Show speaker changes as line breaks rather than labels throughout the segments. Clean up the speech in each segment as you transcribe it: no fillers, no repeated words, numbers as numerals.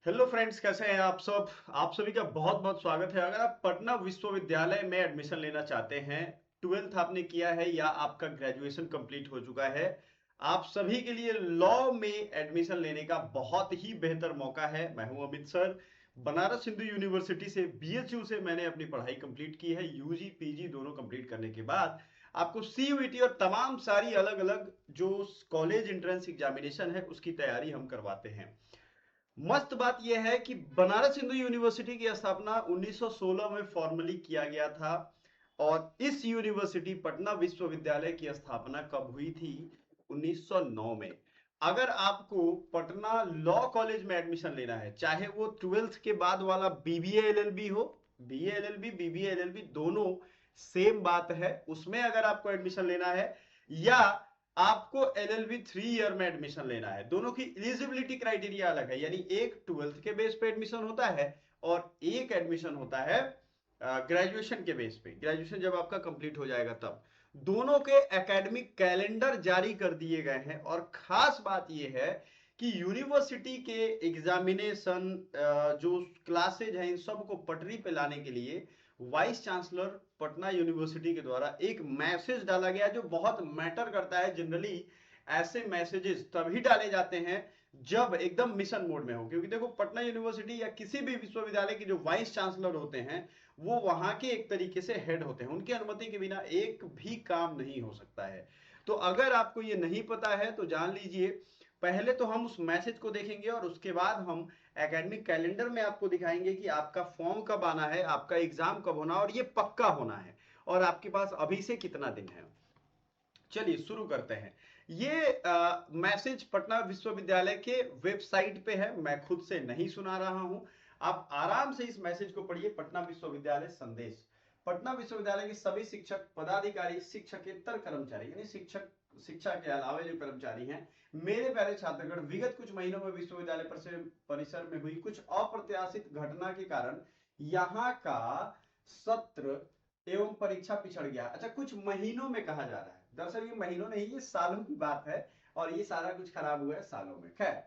Hello friends, कैसे हैं आप सब। आप सभी का बहुत बहुत स्वागत है। अगर आप पटना विश्वविद्यालय में एडमिशन लेना चाहते हैं, ट्वेल्थ आपने किया है या आपका ग्रेजुएशन कंप्लीट हो चुका है, आप सभी के लिए लॉ में एडमिशन लेने का बहुत ही बेहतर मौका है। मैं हूं अमित सर, बनारस हिंदू यूनिवर्सिटी से बीएचयू से मैंने अपनी पढ़ाई कंप्लीट की है। यूजी पीजी दोनों कंप्लीट करने के बाद आपको सीयूईटी और तमाम सारी अलग अलग जो कॉलेज एंट्रेंस एग्जामिनेशन है उसकी तैयारी हम करवाते हैं। मस्त बात यह है कि बनारस हिंदू यूनिवर्सिटी की स्थापना 1916 में फॉर्मली किया गया था। और इस यूनिवर्सिटी पटना विश्वविद्यालय की स्थापना कब हुई थी? 1909 में। अगर आपको पटना लॉ कॉलेज में एडमिशन लेना है, चाहे वो ट्वेल्थ के बाद वाला बीबीए एलएलबी हो, बीए एलएलबी बीबीए एलएलबी दोनों सेम बात है, उसमें अगर आपको एडमिशन लेना है, या आपको एलएलबी 3 ईयर में एडमिशन लेना है, दोनों की एलिजिबिलिटी क्राइटेरिया अलग है। यानी एक ट्वेल्थ के बेस पे एडमिशन होता है और एक एडमिशन होता है ग्रेजुएशन के बेस पे। ग्रेजुएशन जब आपका कंप्लीट हो जाएगा तब दोनों के एकेडमिक कैलेंडर जारी कर दिए गए हैं। और खास बात यह है कि यूनिवर्सिटी के एग्जामिनेशन जो क्लासेज हैं इन सबको पटरी पे लाने के लिए वाइस चांसलर पटना यूनिवर्सिटी के द्वारा एक मैसेज डाला गया जो बहुत मैटर करता है। जनरली ऐसे मैसेजेस तभी डाले जाते हैं जब एकदम मिशन मोड में हो, क्योंकि देखो पटना यूनिवर्सिटी या किसी भी विश्वविद्यालय के जो वाइस चांसलर होते हैं वो वहां के एक तरीके से हेड होते हैं, उनकी अनुमति के बिना एक भी काम नहीं हो सकता है। तो अगर आपको ये नहीं पता है तो जान लीजिए, पहले तो हम उस मैसेज को देखेंगे और उसके बाद हम एकेडमिक कैलेंडर में आपको दिखाएंगे कि आपका फॉर्म कब आना है, आपका एग्जाम कब होना, और ये पक्का होना है, और आपके पास अभी से कितना दिन है। चलिए शुरू करते हैं। ये मैसेज पटना विश्वविद्यालय के वेबसाइट पे है, मैं खुद से नहीं सुना रहा हूं। आप आराम से इस मैसेज को पढ़िए। पटना विश्वविद्यालय संदेश। पटना विश्वविद्यालय के सभी शिक्षक पदाधिकारी शिक्षकेतर कर्मचारी यानी शिक्षक शिक्षा के अलावा जो कर्मचारी हैं, मेरे प्यारे छात्रगण, विगत कुछ महीनों में विश्वविद्यालय परिसर में हुई कुछ अप्रत्याशित घटना के कारण यहाँ का सत्र एवं परीक्षा पिछड़ गया। अच्छा, कुछ महीनों में कहा जा रहा है, दरअसल ये महीनों नहीं, ये सालों की बात है, और ये सारा कुछ खराब हुआ है सालों में। खैर,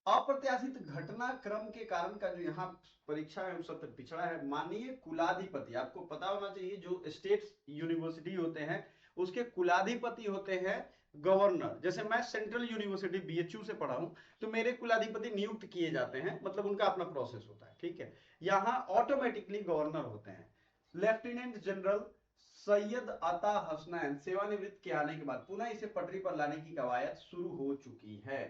अप्रत्याशित घटनाक्रम के कारण का जो यहाँ परीक्षा एवं सत्र पिछड़ा है, माननीय कुलाधिपति, आपको पता होना चाहिए जो स्टेट यूनिवर्सिटी होते हैं उसके कुलाधिपति होते हैं गवर्नर। जैसे मैं सेंट्रल यूनिवर्सिटी बीएचयू से पढ़ा हूं, तो मेरे कुलाधिपति नियुक्त किए जाते हैं, मतलब उनका अपना प्रोसेस होता है, ठीक है। यहाँ ऑटोमेटिकली गवर्नर होते हैं। लेफ्टिनेंट जनरल सैयद अता हसनैन सेवानिवृत्त के आने के बाद पुनः इसे पटरी पर लाने की कवायद शुरू हो चुकी है।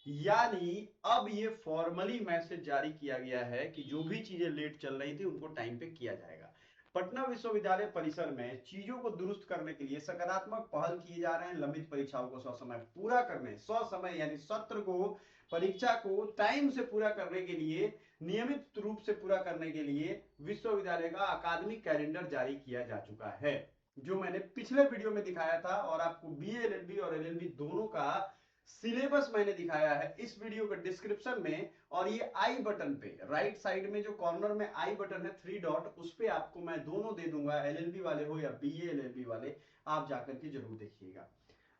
यानी अब ये फॉर्मली मैसेज जारी किया गया है कि जो भी चीजें लेट चल रही थी उनको टाइम पे किया जाएगा। पटना विश्वविद्यालय परिसर में चीजों को दुरुस्त करने के लिए सकारात्मक पहल किए जा रहे हैं। लंबित परीक्षाओं को ससमय पूरा करने, ससमय यानी सत्र को, परीक्षा को टाइम से पूरा करने के लिए, नियमित रूप से पूरा करने के लिए विश्वविद्यालय का अकादमिक कैलेंडर जारी किया जा चुका है, जो मैंने पिछले वीडियो में दिखाया था। और आपको बीए एलएलबी और एलएलबी दोनों का सिलेबस मैंने दिखाया है इस वीडियो के डिस्क्रिप्शन में। और ये आई बटन पे राइट साइड में जो कॉर्नर में आई बटन है 3 डॉट, उस पे आपको मैं दोनों दे दूंगा, एलएलबी वाले हो या बीए एलएलबी वाले, आप जाकर के जरूर देखिएगा।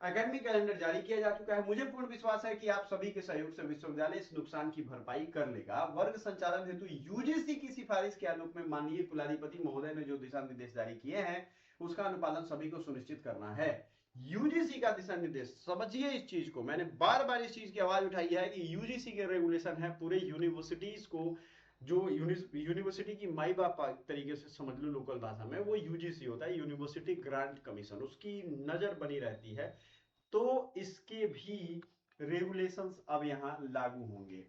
एकेडमिक कैलेंडर जारी किया जा चुका है। मुझे पूर्ण विश्वास है कि आप सभी के सहयोग से विश्वविद्यालय इस नुकसान की भरपाई कर लेगा। वर्ग संचालन हेतु यूजीसी की सिफारिश के आलोक में माननीय कुलाधिपति महोदय ने जो दिशा निर्देश जारी किए हैं उसका अनुपालन सभी को सुनिश्चित करना है। यूजीसी का दिशा निर्देश, समझिए इस चीज को, मैंने बार बार इस चीज की आवाज उठाई है कि यूजीसी के रेगुलेशन है पूरे यूनिवर्सिटीज को, जो यूनिवर्सिटी की माई बाप तरीके से समझ लो लोकल भाषा में, वो यूजीसी होता है, यूनिवर्सिटी ग्रांट कमीशन, उसकी नजर बनी रहती है। तो इसके भी रेगुलेशंस अब यहां लागू होंगे।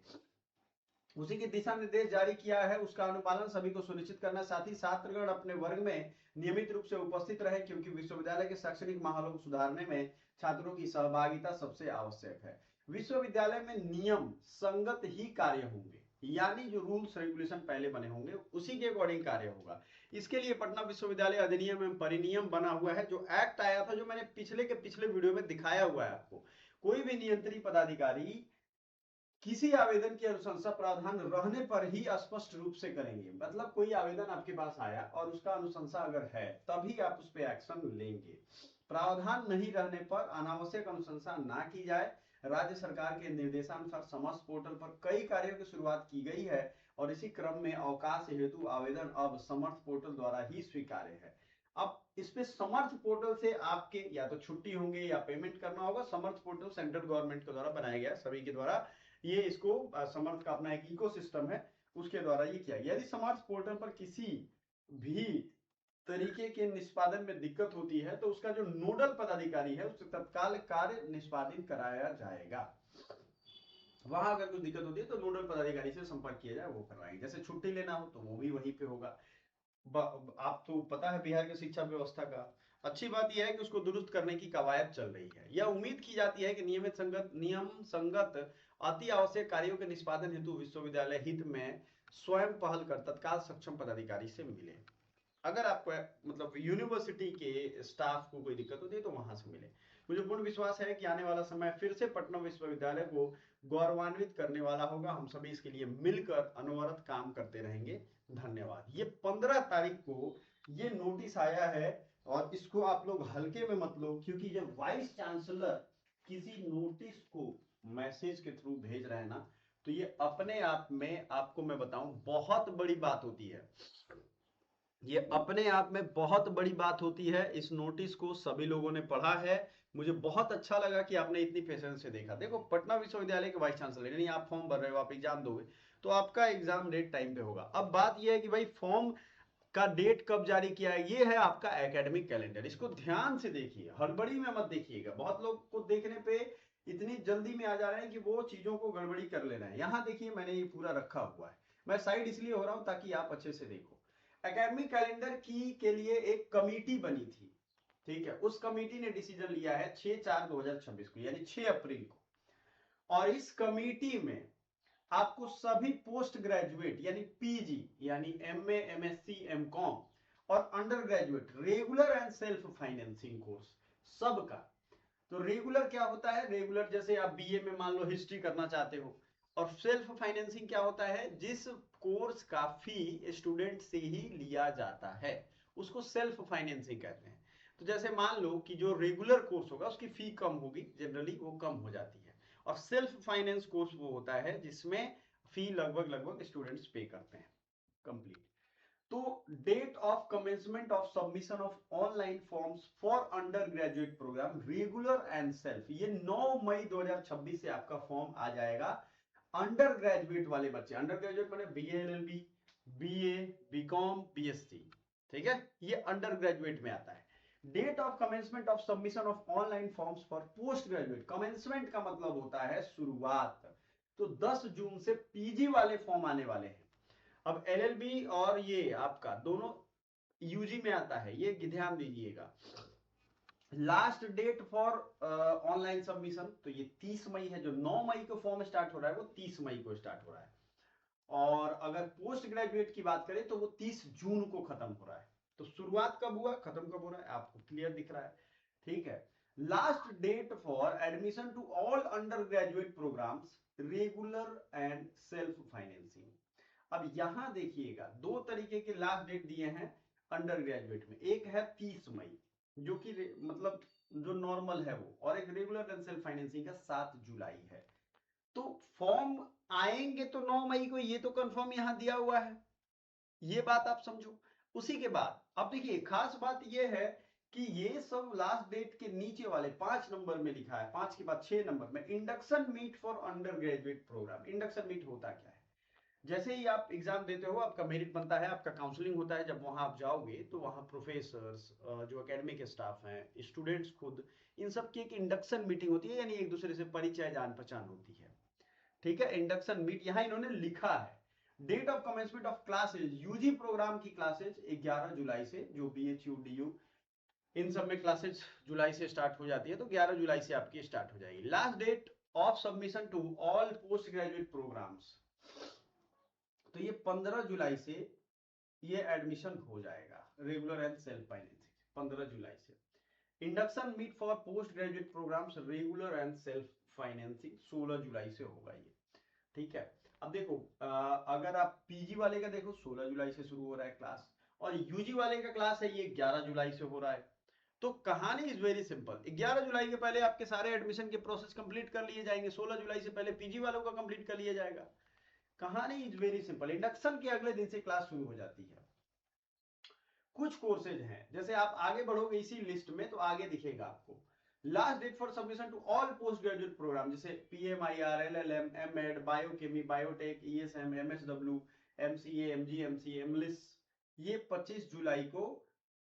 उसी के दिशा निर्देश जारी किया है, उसका अनुपालन सभी को सुनिश्चित करना। साथ ही छात्रगण अपने वर्ग में नियमित रूप से उपस्थित रहे, क्योंकि विश्वविद्यालय के शैक्षणिक माहौल को सुधारने में छात्रों की सहभागिता सबसे आवश्यक है। विश्वविद्यालय में नियम संगत ही कार्य होंगे, यानी जो रूल्स रेगुलेशन पहले बने होंगे उसी के अकॉर्डिंग कार्य होगा। इसके लिए पटना विश्वविद्यालय अधिनियम एवं परिनियम बना हुआ है, जो एक्ट आया था, जो मैंने पिछले के पिछले वीडियो में दिखाया हुआ है आपको। कोई भी नियंत्रण पदाधिकारी किसी आवेदन की अनुशंसा प्रावधान रहने पर ही स्पष्ट रूप से करेंगे। मतलब कोई आवेदन आपके पास आया और उसका अनुशंसा अगर है तभी आप उस पर एक्शन लेंगे। प्रावधान नहीं रहने पर अनावश्यक अनुशंसा ना की जाए। राज्य सरकार के निर्देशानुसार समस्त पोर्टल पर कई कार्यों की शुरुआत की गई है और इसी क्रम में अवकाश हेतु आवेदन अब समर्थ पोर्टल द्वारा ही स्वीकार्य है। अब इस पे समर्थ पोर्टल से आपके या तो छुट्टी होंगे या पेमेंट करना होगा। समर्थ पोर्टल सेंट्रल गवर्नमेंट के द्वारा बनाया गया, सभी के द्वारा ये इसको समर्थ का अपना एक इकोसिस्टम है, उसके द्वारा ये किया गया। यदि समर्थ पोर्टल पर किसी भी तरीके के निष्पादन में दिक्कत होती है तो उसका जो नोडल पदाधिकारी है उससे तत्काल कार्य निष्पादित कराया जाएगा। वहां अगर कुछ दिक्कत होती है तो नोडल पदाधिकारी से संपर्क किया जाए, वो करवाएंगे। जैसे छुट्टी लेना हो तो वो भी वहीं पे होगा। आप तो पता है बिहार की शिक्षा व्यवस्था का। अच्छी बात यह है कि उसको दुरुस्त करने की कवायद चल रही है। यह उम्मीद की जाती है कि नियम संगत अति आवश्यक कार्यों के निष्पादन हेतु विश्वविद्यालय हित में स्वयं पहल कर तत्काल सक्षम पदाधिकारी से मिले। अगर आपको मतलब यूनिवर्सिटी के स्टाफ को कोई दिक्कत होती है तो वहां से मिले। मुझे पूर्ण विश्वास है कि आने वाला समय फिर से पटना विश्वविद्यालय को गौरवान्वित करने वाला होगा। हम सभी इसके लिए मिलकर अनवरत काम करते रहेंगे। धन्यवाद। ये 15 तारीख को ये नोटिस आया है और इसको आप लोग हल्के में मत लो, क्योंकि जब वाइस चांसलर किसी नोटिस को मैसेज के थ्रू भेज रहे हैं ना, तो ये अपने आप में आपको मैं बताऊं बहुत बड़ी बात होती है। ये अपने आप में बहुत बड़ी बात होती है। इस नोटिस को सभी लोगों ने पढ़ा है। मुझे बहुत अच्छा लगा कि आपने इतनी पेशेंस से देखा। देखो, पटना विश्वविद्यालय के वाइस चांसलर यानी आप फॉर्म भर रहे हो, आप एग्जाम दोगे तो आपका एग्जाम डेट टाइम पे होगा। अब बात यह है कि भाई फॉर्म का डेट कब जारी किया है, ये है आपका एकेडमिक कैलेंडर। इसको ध्यान से देखिए, हड़बड़ी में मत देखिएगा। बहुत लोग को देखने पे इतनी जल्दी में आ जा रहे हैं कि वो चीजों को गड़बड़ी कर ले रहे हैं। यहां देखिए मैंने ये पूरा रखा हुआ है, मैं साइड इसलिए हो रहा हूं ताकि आप अच्छे से देखो। एकेडमिक कैलेंडर की के लिए एक कमेटी बनी थी, ठीक है। उस कमेटी ने डिसीजन लिया है 6/4/2026 को, यानी 6 अप्रैल को। और इस कमेटी में आपको सभी पोस्ट ग्रेजुएट यानी पीजी यानी एमए, एमएससी, एमकॉम और under graduate regular and self financing course सबका। तो रेगुलर क्या होता है? रेगुलर जैसे आप बीए में मान लो हिस्ट्री करना चाहते हो। और सेल्फ फाइनेंसिंग क्या होता है? जिस कोर्स का फी स्टूडेंट से ही लिया जाता है उसको सेल्फ फाइनेंसिंग कहते हैं। तो जैसे मान लो कि जो रेगुलर कोर्स होगा उसकी फी कम होगी, जनरली वो कम हो जाती है। और सेल्फ फाइनेंस कोर्स वो होता है जिसमें फी लगभग स्टूडेंट्स पे करते हैं कंप्लीट। तो date of commencement of submission of online forms for undergraduate programme regular and self, ये 9 मई 2026 से आपका फॉर्म आ जाएगा। अंडर ग्रेजुएट वाले बच्चे, अंडर ग्रेजुएट माने BA, LLB, BA, BCom, BSc, ठीक है, ये अंडर ग्रेजुएट में आता है। Date of commencement of submission of online forms for post graduate, commencement का मतलब होता है शुरुआत। तो 10 जून से पीजी वाले फॉर्म आने वाले हैं। अब एलएलबी और ये आपका दोनों यूजी में आता है, ये ध्यान दीजिएगा। Last date for online submission तो ये 30 मई है। जो 9 मई को फॉर्म स्टार्ट हो रहा है वो 30 मई को स्टार्ट हो रहा है। और अगर पोस्ट ग्रेजुएट की बात करें तो वो 30 जून को खत्म हो रहा है। तो शुरुआत कब हुआ, खत्म कब हो रहा है, आपको क्लियर दिख रहा है, ठीक है। Last date for admission to all undergraduate programmes regular and self financing. अब यहां देखिएगा दो तरीके के लास्ट डेट दिए हैं अंडर ग्रेजुएट में। एक है 30 मई जो कि मतलब जो नॉर्मल है वो, और एक रेगुलर एंड सेल्फ फाइनेंसिंग का 7 जुलाई है। तो फॉर्म आएंगे तो 9 मई को, ये तो कंफर्म यहां दिया हुआ है, ये बात आप समझो। उसी के बाद अब देखिए खास बात ये है कि ये सब लास्ट डेट के नीचे वाले 5 नंबर में लिखा है, 5 के बाद 6 नंबर में induction meet for undergraduate program. Induction meet होता क्या है? जैसे ही आप एग्जाम देते हो आपका मेरिट बनता है, आपका काउंसलिंग होता है। जब वहां आप जाओगे तो वहां प्रोफेसर्स, जो एकेडमिक स्टाफ हैं, स्टूडेंट्स खुद, इन सब की एक इंडक्शन मीटिंग होती है, यानी एक दूसरे से परिचय जान पहचान होती है, ठीक है। इंडक्शन मीट यहां इन्होंने लिखा है। Date of commencement of classes, UG programme की क्लासेज 11 जुलाई से, जो बीएचयू, डीयू इन सब में क्लासेज जुलाई से स्टार्ट हो जाती है, तो 11 जुलाई से आपकी स्टार्ट हो जाएगी। Last date of submission to all post graduate programmes, तो ये 15 जुलाई से ये एडमिशन हो जाएगा रेगुलर एंड सेल्फ फाइनेंसिंग, 15 जुलाई से। Induction meet for post graduate programmes regular and self financing 16 जुलाई से होगा ये, ठीक है। अब देखो अगर आप पीजी वाले का देखो 16 जुलाई से शुरू हो रहा है क्लास, और यूजी वाले का क्लास है ये 11 जुलाई से हो रहा है। तो कहानी इज वेरी सिंपल। 11 जुलाई के पहले आपके सारे एडमिशन के प्रोसेस कंप्लीट कर लिए जाएंगे, 16 जुलाई से पहले पीजी वालों का कंप्लीट कर लिया जाएगा। कहानी इज वेरी सिंपल। इंडक्शन के अगले दिन से क्लास शुरू हो जाती है। कुछ कोर्सेज हैं, जैसे आप आगे बढ़ोगे इसी लिस्ट में तो आगे दिखेगा आपको last date for submission to all post graduate programme, जैसे PMIR, LLM, MEd, biochem, biotech, ESM, MSW, MCA, MG, MCA, MLIS, ये 25 जुलाई को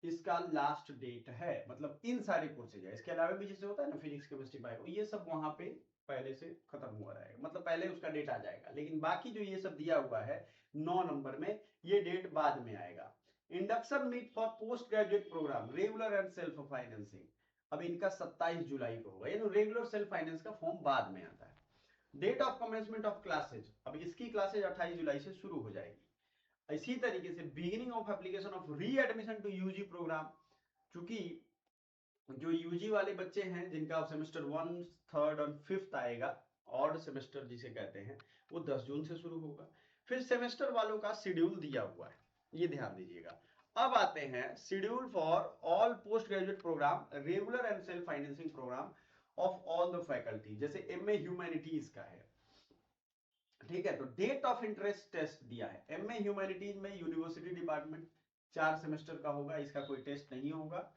इसका लास्ट डेट है। मतलब इन सारे कोर्सेज है। इसके अलावा भी जैसे होता है ना फिजिक्स, केमिस्ट्री, बायो, ये सब वहां पे पहले से खत्म हुआ रहेगा, मतलब पहले उसका डेट आ जाएगा। लेकिन बाकी जो ये सब दिया हुआ है 9 नंबर में, ये डेट बाद में आएगा। Induction meet for post graduate programme regular and self financing, अब इनका 27 जुलाई को होगा। यानी रेगुलर सेल्फ फाइनेंस का फॉर्म बाद में आता है। Date of commencement of classes, अब इसकी क्लासेज 28 जुलाई से शुरू हो जाएगी। इसी तरीके से beginning of application of readmission to UG programme, चूंकि जो यूजी वाले बच्चे हैं जिनका सेमेस्टर 1, 3rd और 5th आएगा, ऑड सेमेस्टर जिसे कहते हैं, वो 10 जून से शुरू होगा। फिर सेमेस्टर वालों का शेड्यूल दिया हुआ है, ये ध्यान दीजिएगा। अब आते हैं schedule for all post graduate programme, regular and self financing programme of all the faculty, जैसे एमए ह्यूमैनिटीज का है, ठीक है। तो डेट ऑफ इंटरेस्ट टेस्ट दिया है। एमए ह्यूमैनिटीज में यूनिवर्सिटी डिपार्टमेंट 4 सेमेस्टर का होगा, इसका कोई टेस्ट नहीं होगा।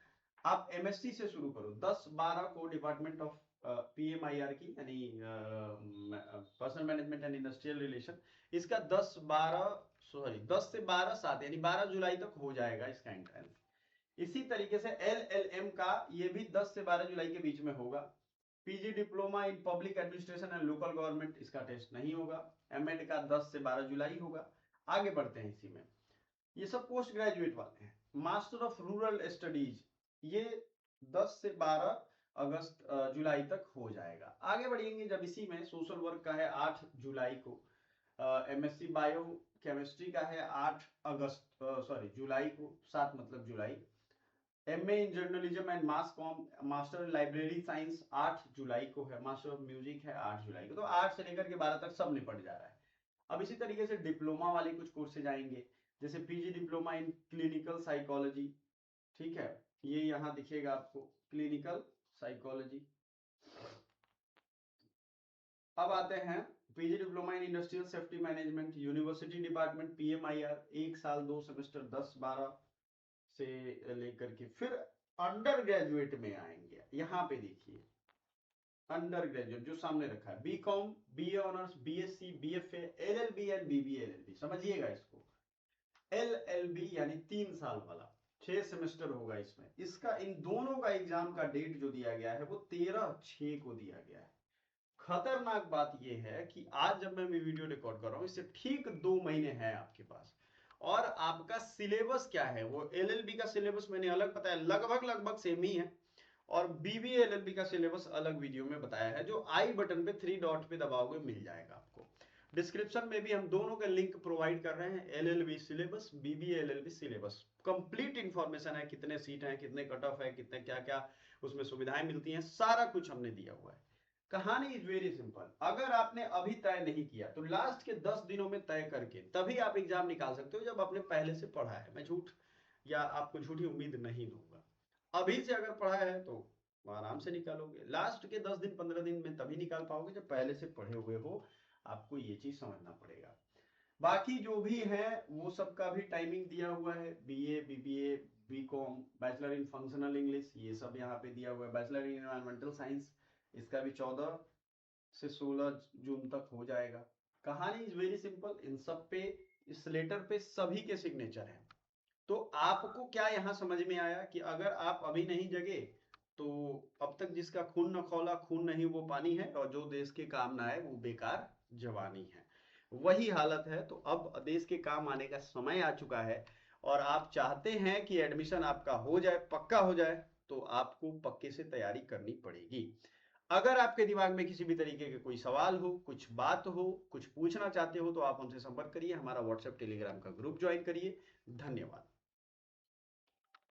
आप एमएससी से शुरू करो, 10-12 को डिपार्टमेंट ऑफ पीएमआईआर की, यानी personal management and industrial relation, इसका 10 से 12 7 यानी 12 जुलाई तक हो जाएगा इसका एंट्रेंस। इसी तरीके से एलएलएम का ये भी 10 से 12 जुलाई के बीच में होगा। PG diploma in public administration and local government, इसका टेस्ट नहीं होगा। एमएड का 10 से 12 जुलाई होगा। आगे बढ़ते हैं इसी में, ये सब पोस्ट ग्रेजुएट वाले हैं। मास्टर ऑफ रूरल स्टडीज, ये 10 से 12 अगस्त जुलाई तक हो जाएगा। आगे बढ़ेंगे जब इसी में सोशल वर्क का है 8 जुलाई को, एमएससी बायो केमिस्ट्री का है 8 जुलाई को, 7 मतलब जुलाई। MA in journalism and mass comm, master in library science 8 जुलाई को है। मास्टर ऑफ म्यूजिक है 8 जुलाई को। तो 8 से लेकर के 12 तक सब निपट जा रहा है। अब इसी तरीके से डिप्लोमा वाले कुछ कोर्सेज आएंगे, जैसे PG diploma in clinical psychology, ठीक है, ये यहां दिखेगा आपको, क्लिनिकल साइकोलॉजी। अब आते हैं PG diploma in industrial safety management, university department, PMIR, 1 साल 2 सेमेस्टर 10-12 से लेकर के फिर अंडर ग्रेजुएट में आएंगे। यहां पे देखिए अंडर ग्रेजुएट जो सामने रखा है, BCom, BA honours, BSc, BFA, LLB and BBA LLB, समझिएगा इसको। एलएलबी यानी 3 साल वाला, 6 सेमेस्टर होगा इसमें। इसका इन दोनों का एग्जाम का डेट जो दिया गया है वो 13/6 को दिया गया है। खतरनाक बात यह है कि आज जब मैं वीडियो रिकॉर्ड कर रहा हूं, इससे ठीक 2 महीने हैं आपके पास, और आपका सिलेबस क्या है, वो एलएलबी का सिलेबस मैंने अलग बताया, लगभग सेम ही है, और बीबीए एलएलबी का सिलेबस अलग वीडियो में बताया है, जो आई बटन पे 3 डॉट पे दबाओगे मिल जाएगा आपको। डिस्क्रिप्शन में भी हम दोनों के लिंक प्रोवाइड कर रहे हैं, LLB syllabus, BBA LLB syllabus, complete information है, कितने सीट हैं, कितने कट ऑफ है, कितने क्या क्या उसमें सुविधाएं मिलती हैं, सारा कुछ हमने दिया हुआ है। कहानी इज वेरी सिंपल। अगर आपने अभी तय नहीं किया तो लास्ट के 10 दिनों में तय करके तभी आप एग्जाम निकाल सकते हो, जब आपने पहले से पढ़ा है। मैं झूठ या आपको झूठी उम्मीद नहीं दूंगा। अभी से अगर पढ़ा है तो आराम से निकालोगे, लास्ट के 10 दिन 15 दिन में तभी निकाल पाओगे जब पहले से पढ़े हुए हो। आपको ये चीज समझना पड़ेगा। बाकी जो भी है वो सबका भी टाइमिंग दिया हुआ है, BA, BBA, BCom, bachelor in functional English, ये सब यहाँ पे दिया हुआ है। बैचलर इन एनवायरमेंटल साइंस, इसका भी 14 से 16 जून तक हो जाएगा। कहानी इज वेरी सिंपल। इन सब पे, इस लेटर पे सभी के सिग्नेचर हैं। तो आपको क्या यहां समझ में आया कि अगर आप अभी नहीं जगे तो अब तक जिसका खून न खौला खून नहीं वो पानी है, और जो देश के काम ना आए वो बेकार जवानी है, वही हालत है। तो अब देश के काम आने का समय आ चुका है, और आप चाहते हैं कि एडमिशन आपका हो जाए, पक्का हो जाए, तो आपको पक्के से तैयारी करनी पड़ेगी। अगर आपके दिमाग में किसी भी तरीके के कोई सवाल हो, कुछ बात हो, कुछ पूछना चाहते हो, तो आप हमसे संपर्क करिए, हमारा व्हाट्सएप टेलीग्राम का ग्रुप ज्वाइन करिए। धन्यवाद।